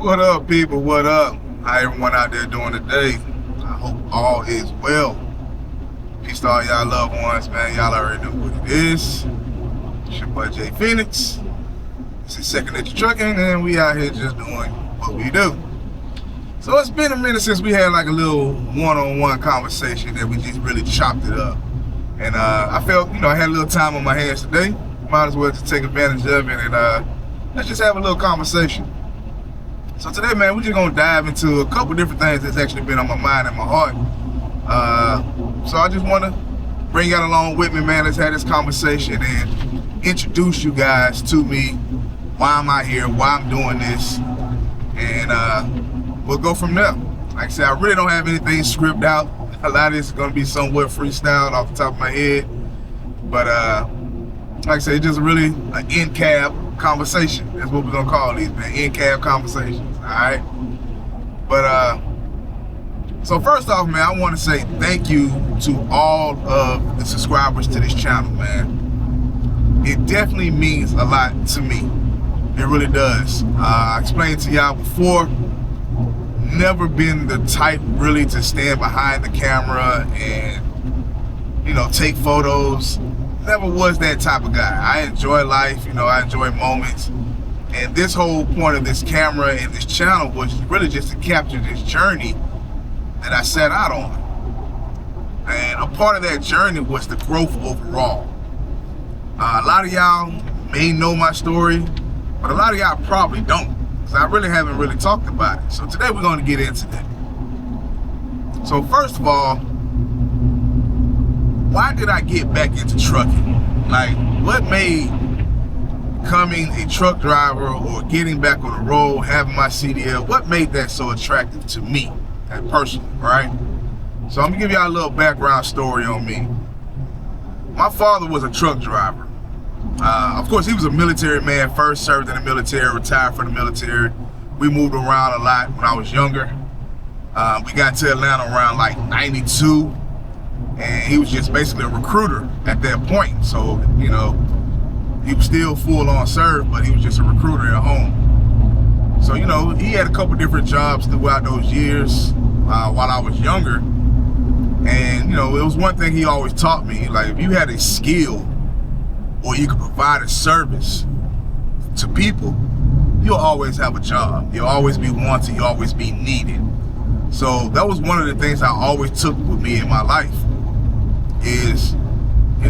What up, people? What up? How everyone out there doing today? I hope all is well. Peace to all y'all loved ones, man. Y'all already know what it is. It's your boy Jay Phoenix. This is Second Nature Trucking, and we out here just doing what we do. So it's been a minute since we had like a little one-on-one conversation that we just really chopped it up. And I felt, I had a little time on my hands today. Might as well just take advantage of it and let's just have a little conversation. So today, man, we're just gonna dive into a couple different things that's actually been on my mind and my heart. So I just wanna bring y'all along with me, man. Let's have this conversation and introduce you guys to me. Why am I here? Why I'm doing this? And we'll go from there. Like I said, I really don't have anything scripted out. A lot of this is gonna be somewhat freestyled off the top of my head. But like I said, just really an in-cab conversation. That's what we're gonna call these, man. In-cab conversations, all right? But so first off, man, I want to say thank you to all of the subscribers to this channel, man. It definitely means a lot to me. It really does. I explained to y'all before, never been the type really to stand behind the camera and take photos. Never was that type of guy. I enjoy life, I enjoy moments. And this whole point of this camera and this channel was really just to capture this journey that I set out on. And a part of that journey was the growth overall. A lot of y'all may know my story, but a lot of y'all probably don't, because I really haven't really talked about it. So today we're going to get into that. So first of all, why did I get back into trucking? Like, what made becoming a truck driver or getting back on the road, having my CDL, what made that so attractive to me, personally, right? So I'm gonna give y'all a little background story on me. My father was a truck driver. Of course, he was a military man, first served in the military, retired from the military. We moved around a lot when I was younger. We got to Atlanta around like 92. And he was just basically a recruiter at that point. So, he was still full on serve, but he was just a recruiter at home. So, he had a couple different jobs throughout those years while I was younger. And, it was one thing he always taught me, like, if you had a skill or you could provide a service to people, you'll always have a job. You'll always be wanted, you'll always be needed. So that was one of the things I always took with me in my life. Is,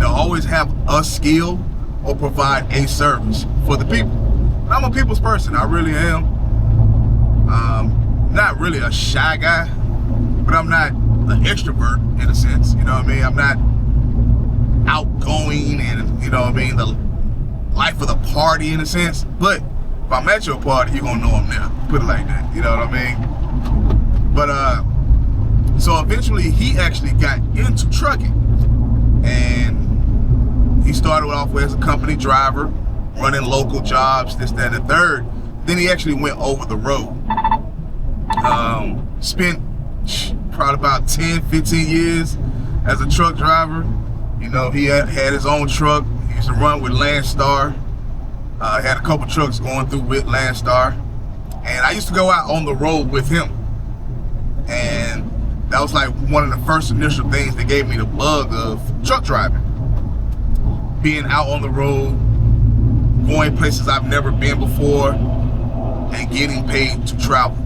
always have a skill or provide a service for the people. I'm a people's person, I really am. Not really a shy guy, but I'm not an extrovert in a sense, I'm not outgoing and, the life of the party in a sense. But if I'm at your party, you're gonna know I'm there, put it like that, you know what I mean? But so eventually he actually got into trucking. And he started off as a company driver, running local jobs, this, that, and the third. Then he actually went over the road. Spent probably about 10, 15 years as a truck driver. He had his own truck. He used to run with Landstar. Had a couple trucks going through with Landstar. And I used to go out on the road with him. And that was like one of the first initial things that gave me the bug of truck driving. Being out on the road, going places I've never been before, and getting paid to travel.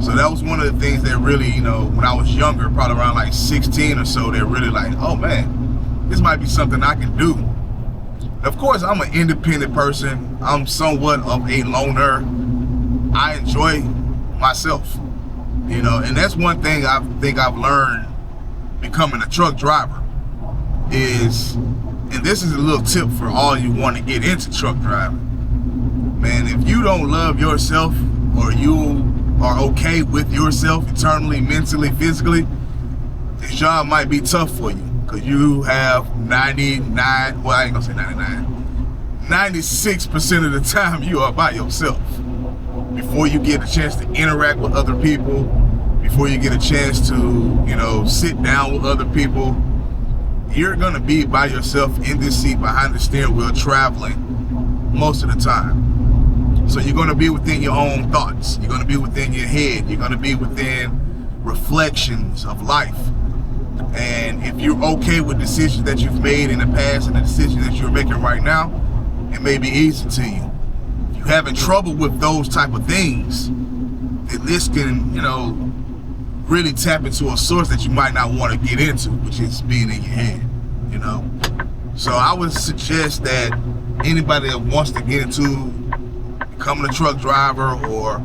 So that was one of the things that really, when I was younger, probably around like 16 or so, they're really like, oh man, this might be something I can do. Of course, I'm an independent person. I'm somewhat of a loner. I enjoy myself. And that's one thing I think I've learned becoming a truck driver is, and this is a little tip for all you want to get into truck driving. Man, if you don't love yourself or you are okay with yourself internally, mentally, physically, this job might be tough for you because you have 99, well, I ain't gonna say 99, 96% of the time you are by yourself. Before you get a chance to interact with other people, before you get a chance to, sit down with other people, you're gonna be by yourself in this seat behind the steering wheel traveling most of the time. So you're going to be within your own thoughts. You're going to be within your head. You're going to be within reflections of life. And if you're okay with decisions that you've made in the past and the decisions that you're making right now, it may be easy to you. If you're having trouble with those type of things, then this can, really tap into a source that you might not want to get into, which is being in your head, So I would suggest that anybody that wants to get into becoming a truck driver, or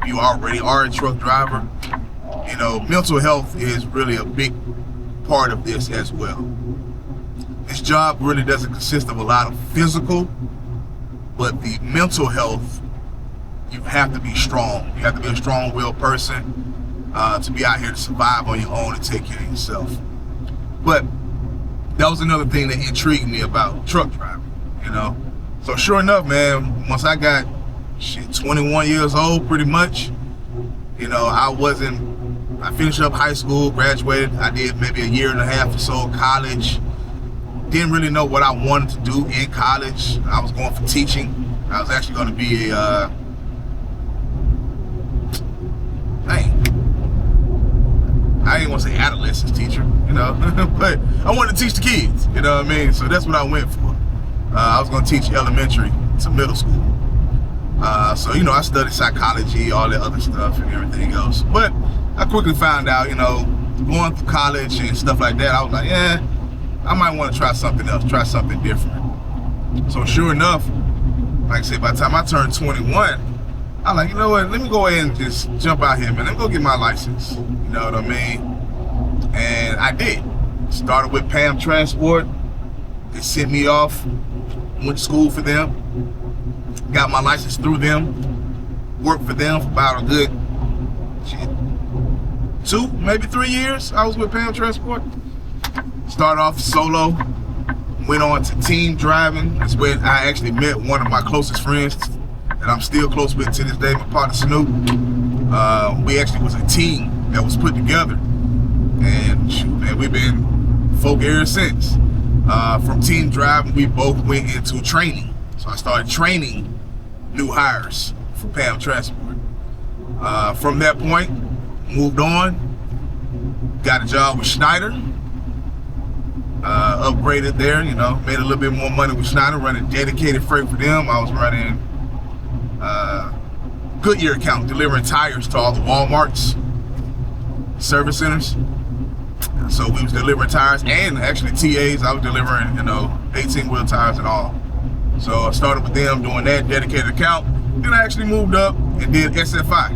you already are a truck driver, mental health is really a big part of this as well. This job really doesn't consist of a lot of physical, but the mental health, you have to be strong. You have to be a strong-willed person to be out here to survive on your own and take care of yourself. But that was another thing that intrigued me about truck driving, So sure enough, man, once I got 21 years old, pretty much, I finished up high school, graduated. I did maybe a year and a half or so of college. Didn't really know what I wanted to do in college. I was going for teaching. I was actually going to be I didn't want to say adolescence teacher, but I wanted to teach the kids, you know what I mean? So that's what I went for. I was going to teach elementary to middle school. So, I studied psychology, all that other stuff and everything else. But I quickly found out, going through college and stuff like that, I was like, I might want to try something else, try something different. So sure enough, like I said, by the time I turned 21, I'm like, you know what, let me go ahead and just jump out here, man. Let me go get my license, you know what I mean? And I did. Started with PAM Transport. They sent me off, went to school for them, got my license through them, worked for them for about a good 2, maybe 3 years. I was with PAM Transport. Started off solo, went on to team driving. That's where I actually met one of my closest friends that I'm still close with to this day, my partner Snoop. We actually was a team that was put together, and shoot, man, we've been folk ever since. From team driving, we both went into training. So I started training new hires for PAM Transport. From that point, moved on, got a job with Schneider, upgraded there, made a little bit more money with Schneider, running dedicated freight for them. I was running Goodyear account, delivering tires to all the Walmarts, service centers. So we was delivering tires and actually TAs. I was delivering, 18-wheel tires and all. So I started with them doing that dedicated account. Then I actually moved up and did SFI.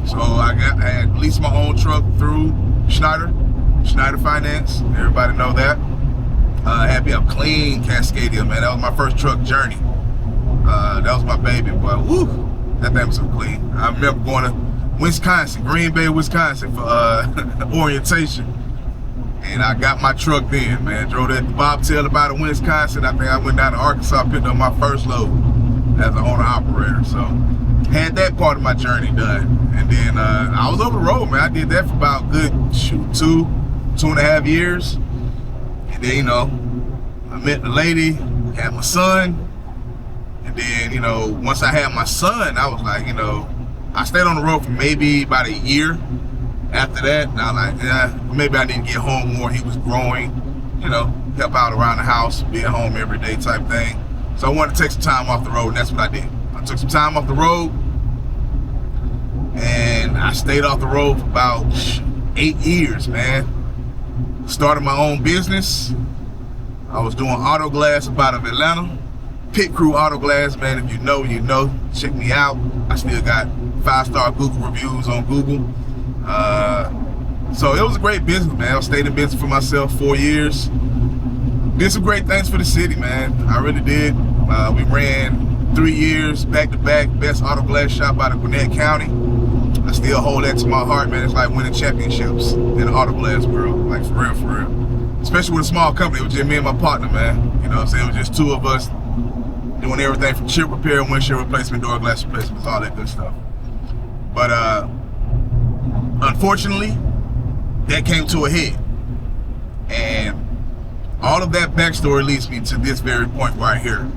So I had leased my own truck through Schneider Finance. Everybody know that. I had me a clean Cascadia, man. That was my first truck journey. That was my baby, boy. Woo! That thing was so clean. I remember going to Wisconsin, Green Bay, Wisconsin for orientation. And I got my truck then, man. Drove that bobtail about to Wisconsin. I think I went down to Arkansas, picked up my first load as an owner-operator. So had that part of my journey done. And then I was over the road, man. I did that for about good, 2.5 years. And then, I met the lady, had my son. And then, once I had my son, I was like, I stayed on the road for maybe about a year. After that, and I was like, maybe I need to get home more. He was growing, help out around the house, be at home every day type thing. So I wanted to take some time off the road, and that's what I did. I took some time off the road, and I stayed off the road for about 8 years, man. Started my own business. I was doing auto glass up out of Atlanta. Pit Crew Auto Glass, man. If you know, you know. Check me out. I still got 5-star Google reviews on Google. So it was a great business, man. I stayed in business for myself 4 years. Did some great things for the city, man. I really did. We ran 3 years back-to-back best auto glass shop out of Gwinnett County. I still hold that to my heart, man. It's like winning championships in the auto glass world, like for real. Especially with a small company. It was just me and my partner, man. You know what I'm saying? It was just two of us doing everything from chip repair, windshield replacement, door glass replacements, all that good stuff. But unfortunately, that came to a head. And all of that backstory leads me to this very point right here.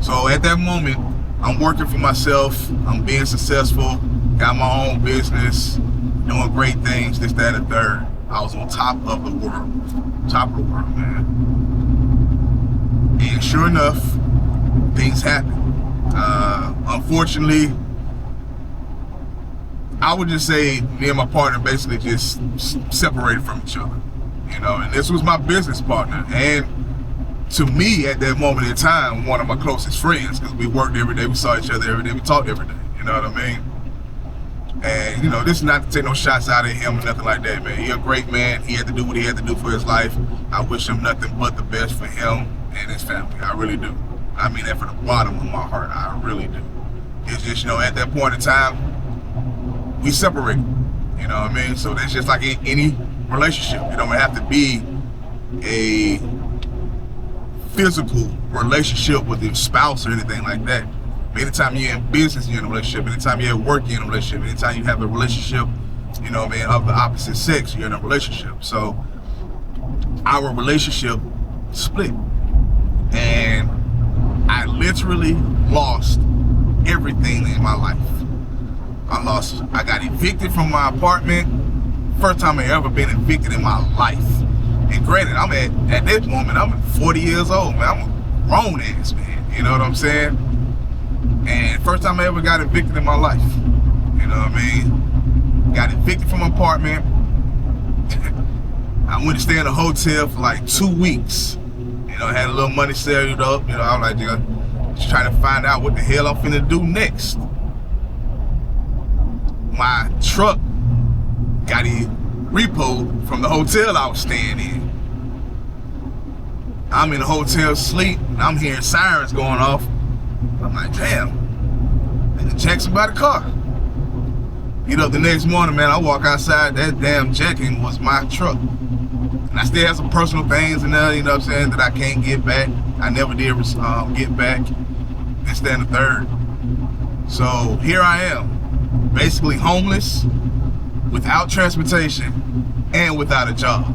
So at that moment, I'm working for myself. I'm being successful. Got my own business. Doing great things, this, that, and the third. I was on top of the world. Top of the world, man. And sure enough, things happen. Unfortunately, I would just say me and my partner basically just separated from each other. You know, and this was my business partner. And to me, at that moment in time, one of my closest friends, because we worked every day, we saw each other every day, we talked every day. You know what I mean? And, you know, this is not to take no shots out of him or nothing like that, man. He's a great man. He had to do what he had to do for his life. I wish him nothing but the best for him and his family. I really do. I mean that from the bottom of my heart. I really do. It's just, you know, at that point in time, we separated. You know what I mean? So that's just like any relationship. It don't have to be a physical relationship with your spouse or anything like that. Anytime you're in business, you're in a relationship. Anytime you're at work, you're in a relationship. Anytime you have a relationship, you know what I mean, of the opposite sex, you're in a relationship. So our relationship split. And I literally lost everything in my life. I got evicted from my apartment. First time I ever been evicted in my life. And granted, I'm at this moment, I'm 40 years old, man. I'm a grown ass man. You know what I'm saying? And first time I ever got evicted in my life. You know what I mean? Got evicted from my apartment. I went to stay in a hotel for like 2 weeks. You know, had a little money saved up. You know, I was like, just trying to find out what the hell I'm finna do next. My truck got repoed from the hotel I was staying in. I'm in the hotel sleep, and I'm hearing sirens going off. I'm like, damn, they jacked somebody's car. You know, the next morning, man, I walk outside, that damn jacking was my truck. And I still have some personal things in there, you know what I'm saying, that I can't get back. I never did get back. This, that, and the third. So here I am, basically homeless, without transportation, and without a job.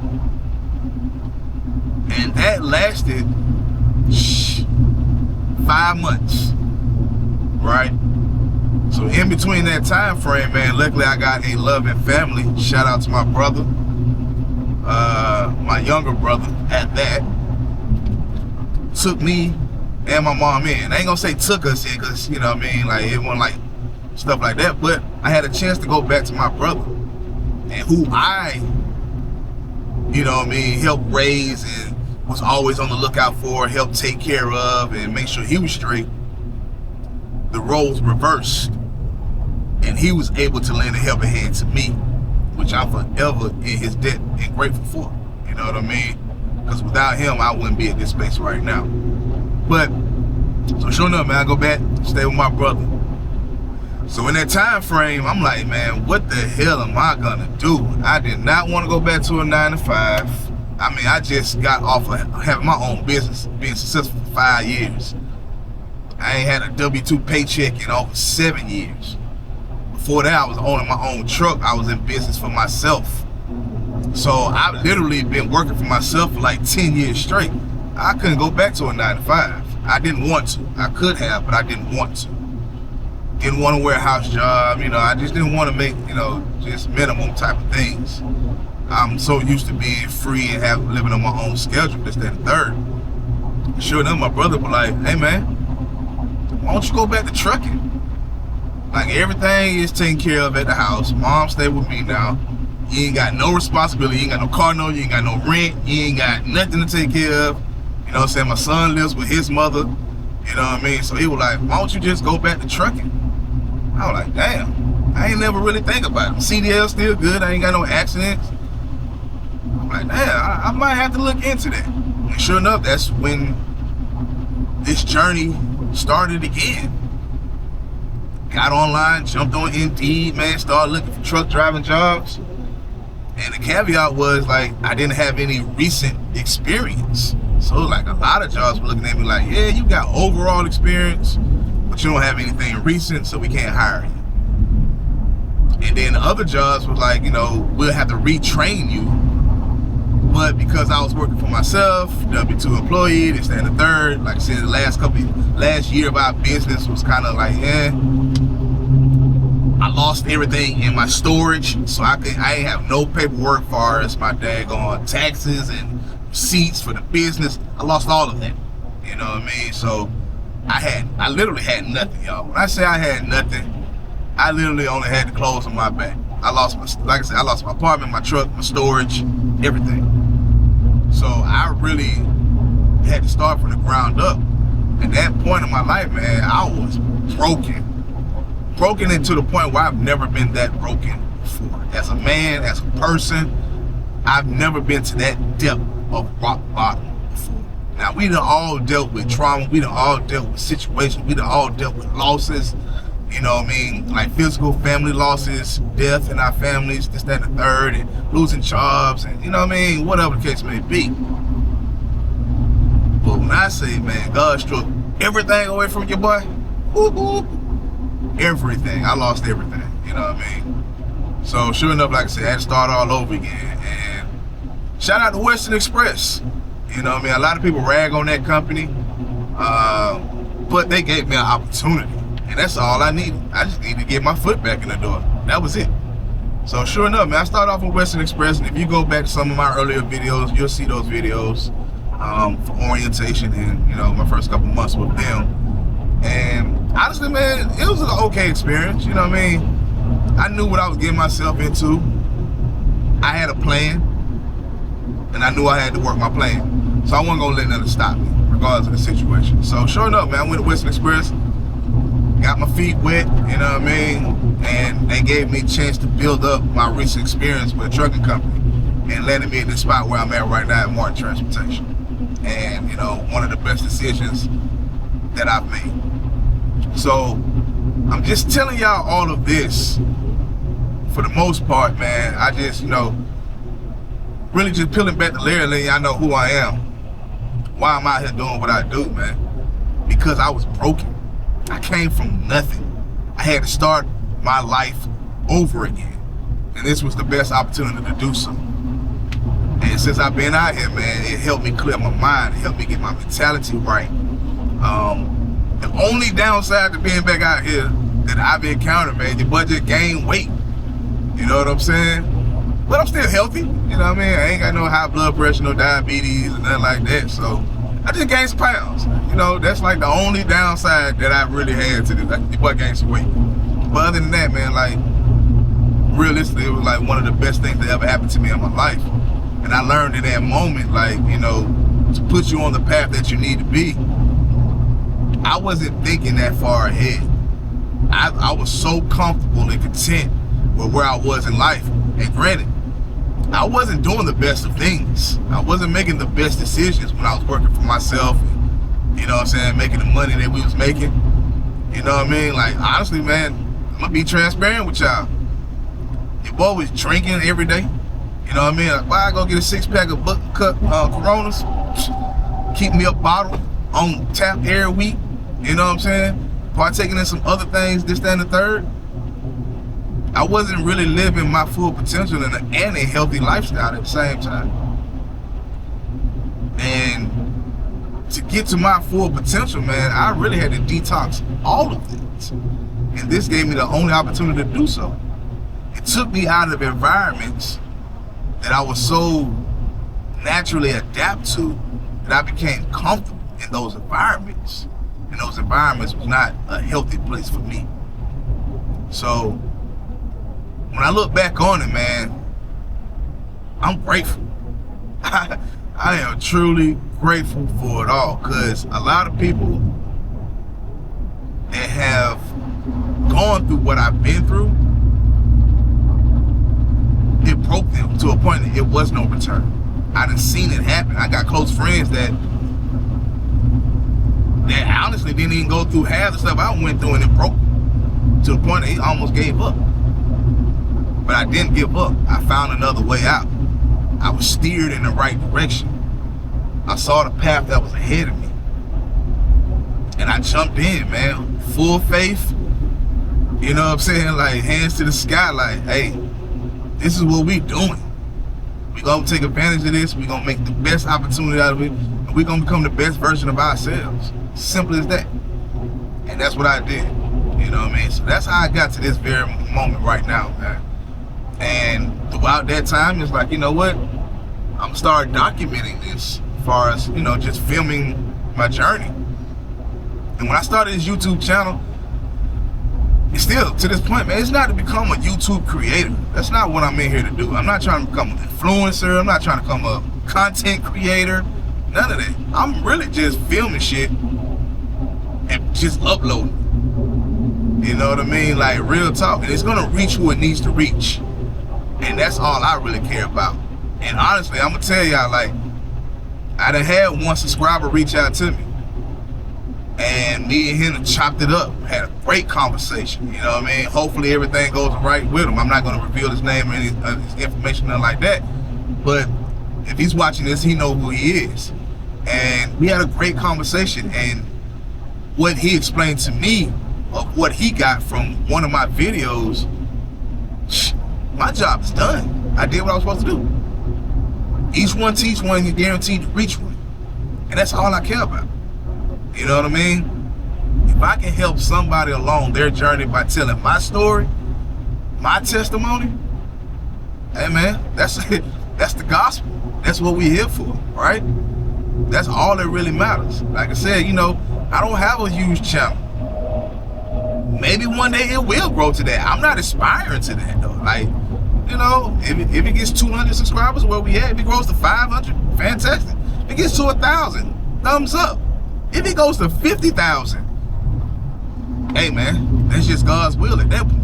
And that lasted 5 months, right? So in between that time frame, man, luckily I got a loving family. Shout out to my brother, my younger brother at that. Took me and my mom in. I ain't gonna say took us in, because, you know what I mean, like, it wasn't like stuff like that, but I had a chance to go back to my brother, and who I, you know what I mean, helped raise and was always on the lookout for, helped take care of, and make sure he was straight. The roles reversed, and he was able to lend a helping hand to me, which I'm forever in his debt and grateful for. You know what I mean? Because without him, I wouldn't be in this space right now. But, so sure enough, man, I go back, stay with my brother. So in that time frame, I'm like, man, what the hell am I gonna do? I did not want to go back to a 9 to 5. I mean, I just got off of having my own business, being successful for 5 years. I ain't had a W-2 paycheck in over 7 years. Before that, I was owning my own truck. I was in business for myself. So I've literally been working for myself for like 10 years straight. I couldn't go back to a 9 to 5. I didn't want to. I could have, but I didn't want to. Didn't want a warehouse job, you know, I just didn't want to make, you know, just minimum type of things. I'm so used to being free and living on my own schedule, this, that, and third. Sure enough, my brother was like, hey man, why don't you go back to trucking? Like, everything is taken care of at the house. Mom stay with me now. You ain't got no responsibility, you ain't got no car note, you ain't got no rent, you ain't got nothing to take care of. You know what I'm saying? My son lives with his mother, you know what I mean? So he was like, why don't you just go back to trucking? I was like, damn, I ain't never really think about it. CDL still good, I ain't got no accidents. I'm like, damn, I might have to look into that. And sure enough, that's when this journey started again. Got online, jumped on Indeed, man, started looking for truck driving jobs. And the caveat was, like, I didn't have any recent experience. So, like, a lot of jobs were looking at me like, yeah, you got overall experience, but you don't have anything recent, so we can't hire you. And then the other jobs was like, you know, we'll have to retrain you, But because I was working for myself, W-2 employee, this, that, and the third, like I said, the last year of our business was kind of like, I lost everything in my storage, so I ain't have no paperwork far as my daggone taxes and receipts for the business. I lost all of that. You know what I mean? So I literally had nothing, y'all. When I say I had nothing, I literally only had the clothes on my back. I lost like I said, I lost my apartment, my truck, my storage, everything. So I really had to start from the ground up. At that point in my life, man, I was broken into the point where I've never been that broken before. As a man, as a person, I've never been to that depth of rock bottom before. Now, we done all dealt with trauma. We done all dealt with situations. We done all dealt with losses. You know what I mean? Like physical, family losses, death in our families, this, that, and the third, and losing jobs, and you know what I mean? Whatever the case may be. But when I say, man, God struck everything away from your boy, everything. I lost everything. You know what I mean? So sure enough, like I said, I had to start all over again. And shout out to Western Express. You know what I mean? A lot of people rag on that company, but they gave me an opportunity. And that's all I needed. I just needed to get my foot back in the door. That was it. So sure enough, man, I started off with Western Express, and if you go back to some of my earlier videos, you'll see those videos for orientation and, you know, my first couple months with them. And honestly, man, it was an okay experience. You know what I mean? I knew what I was getting myself into. I had a plan, and I knew I had to work my plan. So I wasn't gonna let nothing stop me, regardless of the situation. So sure enough, man, I went to Western Express, got my feet wet, you know what I mean? And they gave me a chance to build up my recent experience with a trucking company and landed me in the spot where I'm at right now at Martin Transportation. And, you know, one of the best decisions that I've made. So I'm just telling y'all all of this for the most part, man. I just, you know, really just peeling back the layer and letting y'all know who I am. Why I'm out here doing what I do, man. Because I was broken. I came from nothing. I had to start my life over again. And this was the best opportunity to do so. And since I've been out here, man, it helped me clear my mind. It helped me get my mentality right. The only downside to being back out here that I've encountered, man, your budget gained weight. You know what I'm saying? But I'm still healthy. You know what I mean? I ain't got no high blood pressure, no diabetes, and nothing like that. So I just gained some pounds. You know, that's like the only downside that I really had to this. Like, your boy gained some weight. But other than that, man, like, realistically, it was like one of the best things that ever happened to me in my life. And I learned in that moment, like, you know, to put you on the path that you need to be. I wasn't thinking that far ahead. I was so comfortable and content with where I was in life. And granted, I wasn't doing the best of things. I wasn't making the best decisions when I was working for myself. You know what I'm saying? Making the money that we was making. You know what I mean? Like, honestly, man, I'm gonna be transparent with y'all. Your boy was drinking every day. You know what I mean? Like, why I go get a 6-pack of cut Coronas? Keep me a bottle on tap every week. You know what I'm saying? Partaking in some other things, this, that, and the third. I wasn't really living my full potential and a healthy lifestyle at the same time. And to get to my full potential, man, I really had to detox all of it. And this gave me the only opportunity to do so. It took me out of environments that I was so naturally adapt to that I became comfortable in those environments. And those environments was not a healthy place for me. So when I look back on it, man, I'm grateful. I am truly grateful for it all, because a lot of people that have gone through what I've been through, it broke them to a point that it was no return. I done seen it happen. I got close friends that honestly didn't even go through half the stuff I went through, and it broke them to the point that he almost gave up. But I didn't give up. I found another way out. I was steered in the right direction. I saw the path that was ahead of me. And I jumped in, man. Full faith. You know what I'm saying? Like, hands to the sky, like, hey, this is what we doing. We're going to take advantage of this. We're going to make the best opportunity out of it. And we're going to become the best version of ourselves. Simple as that. And that's what I did. You know what I mean? So that's how I got to this very moment right now, man. And throughout that time, it's like, you know what? I'm going to start documenting this as far as, you know, just filming my journey. And when I started this YouTube channel, it's still, to this point, man, it's not to become a YouTube creator. That's not what I'm in here to do. I'm not trying to become an influencer. I'm not trying to become a content creator. None of that. I'm really just filming shit and just uploading. You know what I mean? Like, real talk. And it's going to reach who it needs to reach. And that's all I really care about. And honestly, I'm going to tell y'all, like, I done had one subscriber reach out to me. And me and him chopped it up, had a great conversation, you know what I mean? Hopefully everything goes right with him. I'm not gonna reveal his name or any his information, nothing like that. But if he's watching this, he knows who he is. And we had a great conversation, and what he explained to me of what he got from one of my videos, my job is done. I did what I was supposed to do. Each one teach one, you're guaranteed to reach one. And that's all I care about. You know what I mean? If I can help somebody along their journey by telling my story, my testimony, hey man, that's the gospel. That's what we're here for, right? That's all that really matters. Like I said, you know, I don't have a huge channel. Maybe one day it will grow to that. I'm not aspiring to that though. Like, you know, if it gets 200 subscribers, where we at? If it grows to 500, fantastic. If it gets to 1,000, thumbs up. If it goes to 50,000, hey man, that's just God's will at that point.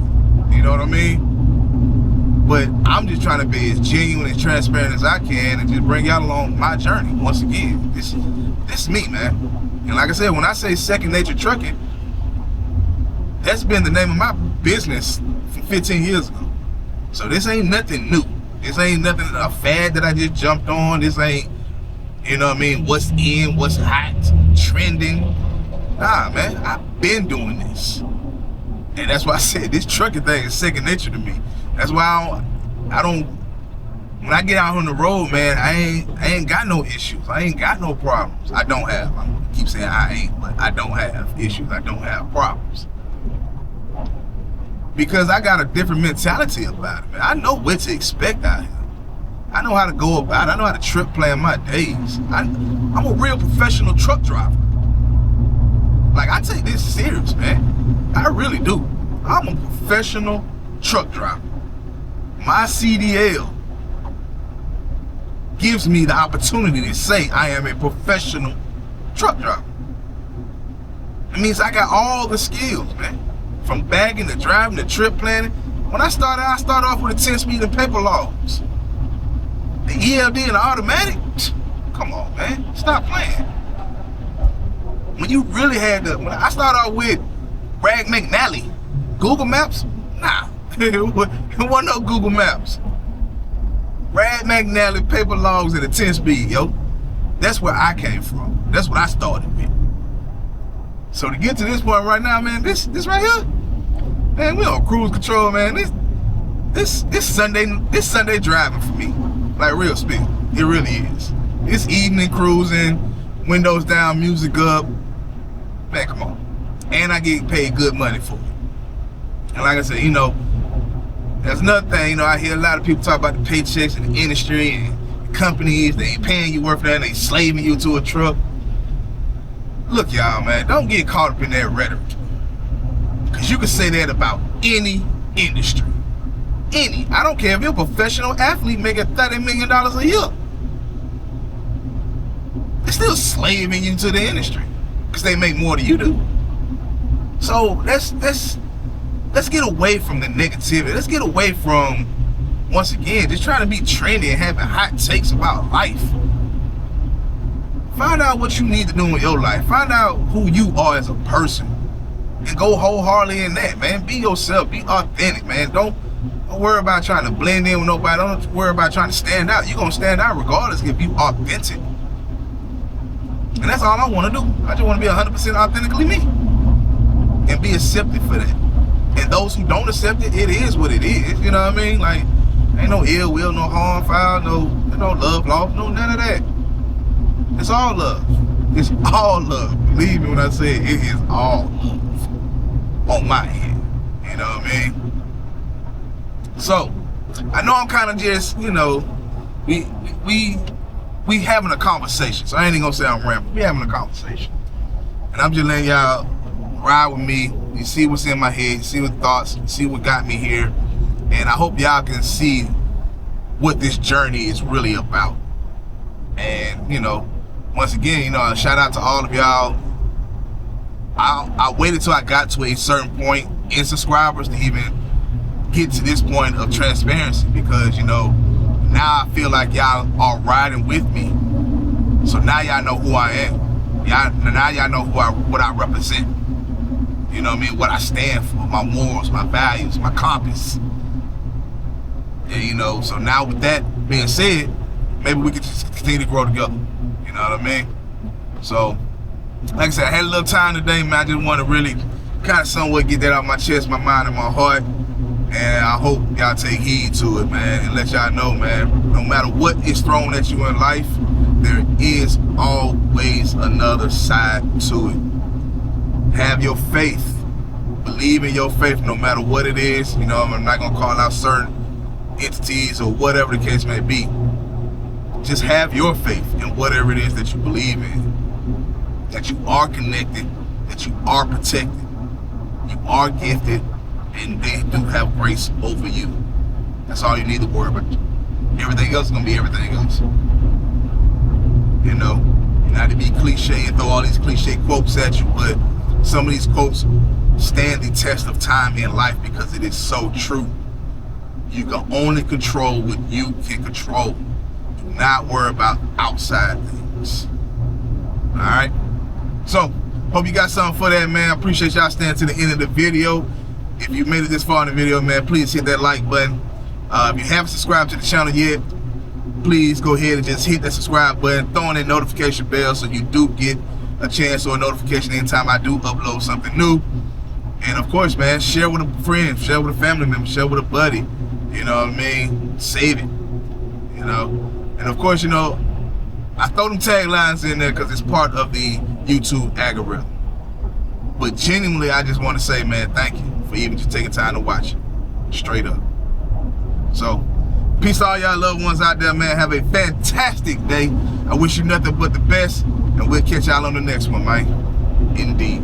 You know what I mean? But I'm just trying to be as genuine and transparent as I can and just bring y'all along my journey. Once again, this is me, man. And like I said, when I say Second Nature Trucking, that's been the name of my business from 15 years ago. So this ain't nothing new. This ain't nothing, a fad that I just jumped on. This ain't, you know what I mean, what's in, what's hot, trending. Nah, man, I've been doing this. And that's why I said this trucking thing is second nature to me. That's why I don't, when I get out on the road, man, I ain't got no issues. I ain't got no problems. I don't have. I keep saying I ain't, but I don't have issues. I don't have problems. Because I got a different mentality about it, man. I know what to expect out here. I know how to go about it. I know how to trip plan my days. I'm a real professional truck driver. Like, I take this serious, man. I really do. I'm a professional truck driver. My CDL gives me the opportunity to say I am a professional truck driver. It means I got all the skills, man. From bagging to driving to trip planning. When I started off with a 10-speed and paper logs. The ELD and the automatic, come on, man, stop playing. When you really had to, when I started off with Bragg McNally, Google Maps, nah, it wasn't no Google Maps. Bragg McNally, paper logs, and a 10-speed, yo. That's where I came from. That's what I started with. So to get to this point right now, man, this right here, man, we on cruise control, man. This Sunday driving for me. Like, real speak, it really is. It's evening cruising, windows down, music up. Man, come on. And I get paid good money for it. And like I said, you know, there's another thing, you know, I hear a lot of people talk about the paychecks in the industry and companies, they ain't paying you worth for that, they slaving you to a truck. Look, y'all, man, don't get caught up in that rhetoric. Because you can say that about any industry. Any. I don't care if you're a professional athlete making $30 million a year. They're still slaving you to the industry because they make more than you do. So let's get away from the negativity. Let's get away from, once again, just trying to be trendy and having hot takes about life. Find out what you need to do in your life. Find out who you are as a person and go wholeheartedly in that, man. Be yourself. Be authentic, man. Don't worry about trying to blend in with nobody. Don't worry about trying to stand out. You're going to stand out regardless if you authentic. And that's all I want to do. I just want to be 100% authentically me. And be accepted for that. And those who don't accept it, it is what it is. You know what I mean? Like, Ain't no ill will, no harm foul, no love lost, no none of that. It's all love. It's all love. Believe me when I say it is all love on my end. You know what I mean? So, I know I'm kind of just, you know, we having a conversation. So I ain't even gonna say I'm rambling. We having a conversation. And I'm just letting y'all ride with me. You see what's in my head, you see what thoughts, you see what got me here. And I hope y'all can see what this journey is really about. And, you know, once again, you know, shout out to all of y'all. I waited till I got to a certain point in subscribers to even get to this point of transparency, because, you know, now I feel like y'all are riding with me. So now y'all know who I am. Now y'all know what I represent. You know what I mean? What I stand for, my morals, my values, my compass. And, you know, so now with that being said, maybe we can just continue to grow together. You know what I mean? So, like I said, I had a little time today, man. I just want to really kind of somewhat get that out of my chest, my mind, and my heart. And I hope y'all take heed to it, man, and let y'all know, man, no matter what is thrown at you in life, there is always another side to it. Have your faith. Believe in your faith no matter what it is. You know, I'm not going to call out certain entities or whatever the case may be. Just have your faith in whatever it is that you believe in. That you are connected, that you are protected, you are gifted, and they do have grace over you. That's all you need to worry about. Everything else is going to be everything else. You know, not to be cliche and throw all these cliche quotes at you, but some of these quotes stand the test of time in life because it is so true. You can only control what you can control. Do not worry about outside things. Alright? So, hope you got something for that, man. I appreciate y'all staying to the end of the video. If you made it this far in the video, man, please hit that like button. If you haven't subscribed to the channel yet, please go ahead and just hit that subscribe button, throw in that notification bell so you do get a chance or a notification anytime I do upload something new. And of course, man, share with a friend, share with a family member, share with a buddy. You know what I mean? Save it. You know? And of course, you know, I throw them taglines in there because it's part of the YouTube algorithm. But genuinely, I just want to say, man, thank you for even just taking time to watch it. Straight up. So, peace to all y'all loved ones out there, man. Have a fantastic day. I wish you nothing but the best. And we'll catch y'all on the next one, man. Indeed.